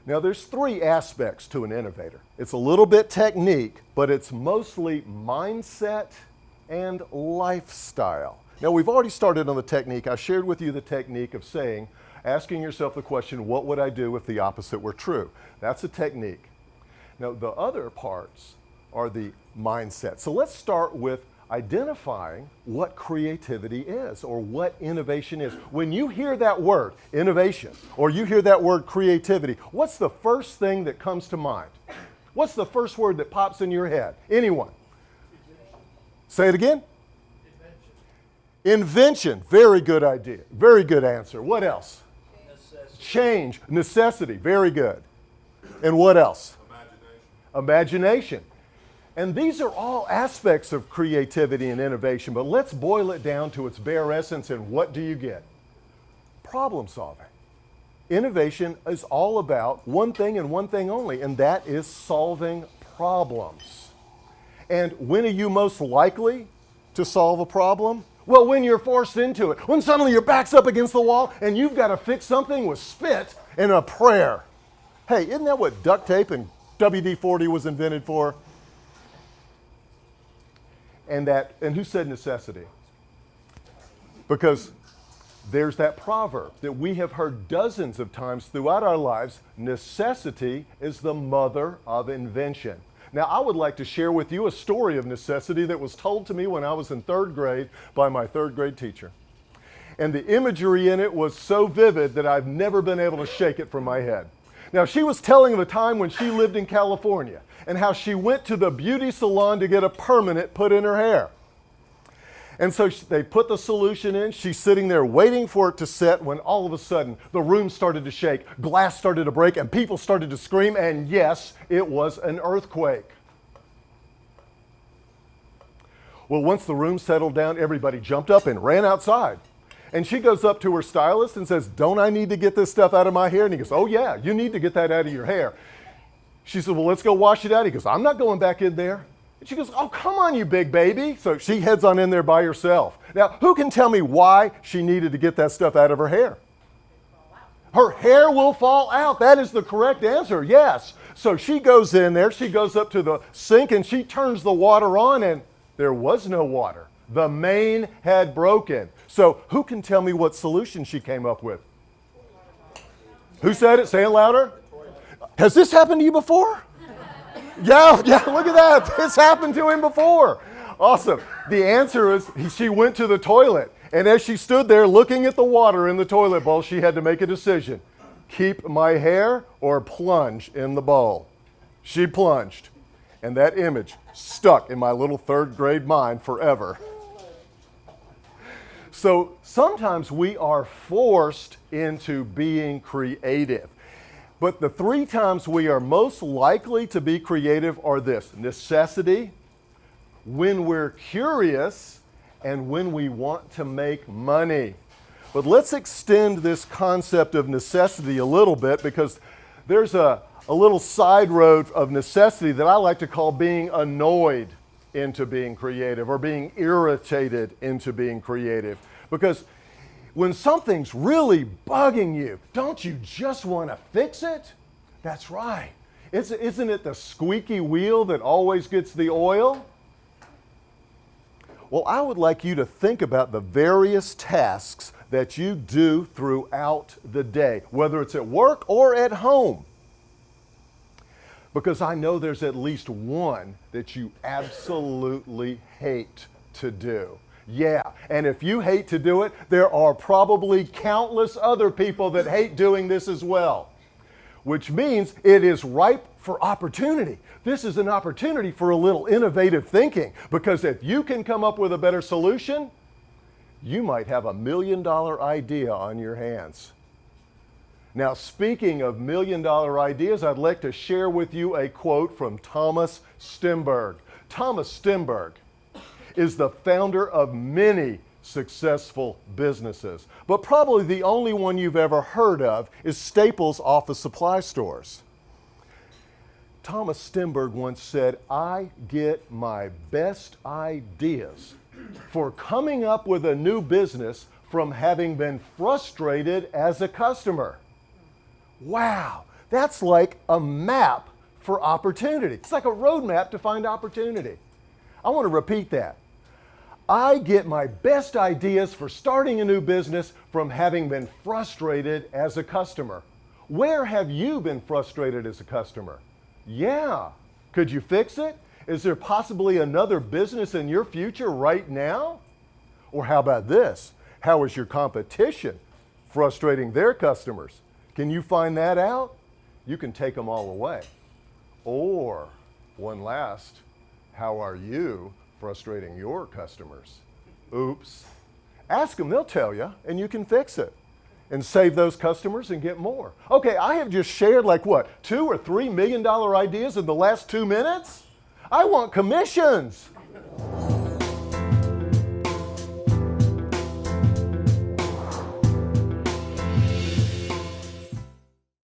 Now there's three aspects to an innovator. It's a little bit technique, but it's mostly mindset and lifestyle. Now we've already started on the technique. I shared with you the technique of asking yourself the question, what would I do if the opposite were true? That's a technique. Now the other parts are the mindset. So let's start with identifying what creativity is or what innovation is. When you hear that word, innovation, or you hear that word creativity, what's the first thing that comes to mind? What's the first word that pops in your head? Anyone? Say it again. Invention. Very good idea. Very good answer. What else? Necessity. Change. Necessity. Very good. And what else? Imagination. And these are all aspects of creativity and innovation, but let's boil it down to its bare essence, and what do you get? Problem solving. Innovation is all about one thing and one thing only, and that is solving problems. And when are you most likely to solve a problem? Well, when you're forced into it. When suddenly your back's up against the wall and you've got to fix something with spit and a prayer. Hey, isn't that what duct tape and WD-40 was invented for? And who said necessity? Because there's that proverb that we have heard dozens of times throughout our lives, necessity is the mother of invention. Now, I would like to share with you a story of necessity that was told to me when I was in third grade by my third grade teacher. And the imagery in it was so vivid that I've never been able to shake it from my head. Now, she was telling of a time when she lived in California and how she went to the beauty salon to get a permanent put in her hair. And so they put the solution in. She's sitting there waiting for it to set when all of a sudden the room started to shake, glass started to break, and people started to scream, and yes, it was an earthquake. Well, once the room settled down, everybody jumped up and ran outside. And she goes up to her stylist and says, "Don't I need to get this stuff out of my hair?" And he goes, "Oh yeah, you need to get that out of your hair." She said, "Well, let's go wash it out." He goes, "I'm not going back in there." And she goes, "Oh, come on, you big baby." So she heads on in there by herself. Now, who can tell me why she needed to get that stuff out of her hair? Her hair will fall out. That is the correct answer, yes. So she goes in there, she goes up to the sink, and she turns the water on, and there was no water. The main had broken. So who can tell me what solution she came up with? Who said it? Say it louder. Has this happened to you before? Yeah, look at that. This happened to him before. Awesome. The answer is she went to the toilet. And as she stood there looking at the water in the toilet bowl, she had to make a decision. Keep my hair or plunge in the bowl? She plunged. And that image stuck in my little third grade mind forever. So sometimes we are forced into being creative. But the three times we are most likely to be creative are this: necessity, when we're curious, and when we want to make money. But let's extend this concept of necessity a little bit, because there's a little side road of necessity that I like to call being annoyed into being creative, or being irritated into being creative. Because when something's really bugging you, don't you just want to fix it? That's right. Isn't it the squeaky wheel that always gets the oil? Well, I would like you to think about the various tasks that you do throughout the day, whether it's at work or at home. Because I know there's at least one that you absolutely hate to do. Yeah, and if you hate to do it, there are probably countless other people that hate doing this as well. Which means it is ripe for opportunity. This is an opportunity for a little innovative thinking, because if you can come up with a better solution, you might have $1 million idea on your hands. Now, speaking of $1 million ideas, I'd like to share with you a quote from Thomas Stemberg. Thomas Stemberg is the founder of many successful businesses, but probably the only one you've ever heard of is Staples office supply stores. Thomas Stemberg once said, "I get my best ideas for coming up with a new business from having been frustrated as a customer." Wow, That's like a map for opportunity. It's like a roadmap to find opportunity. I want to repeat that. I get my best ideas for starting a new business from having been frustrated as a customer. Where have you been frustrated as a customer? Yeah. Could you fix it? Is there possibly another business in your future right now? Or how about this? How is your competition frustrating their customers? Can you find that out? You can take them all away. Or, one last, how are you frustrating your customers? Oops. Ask them, they'll tell you, and you can fix it and save those customers and get more. Okay, I have just shared like what, $2 or $3 million ideas in the last 2 minutes? I want commissions.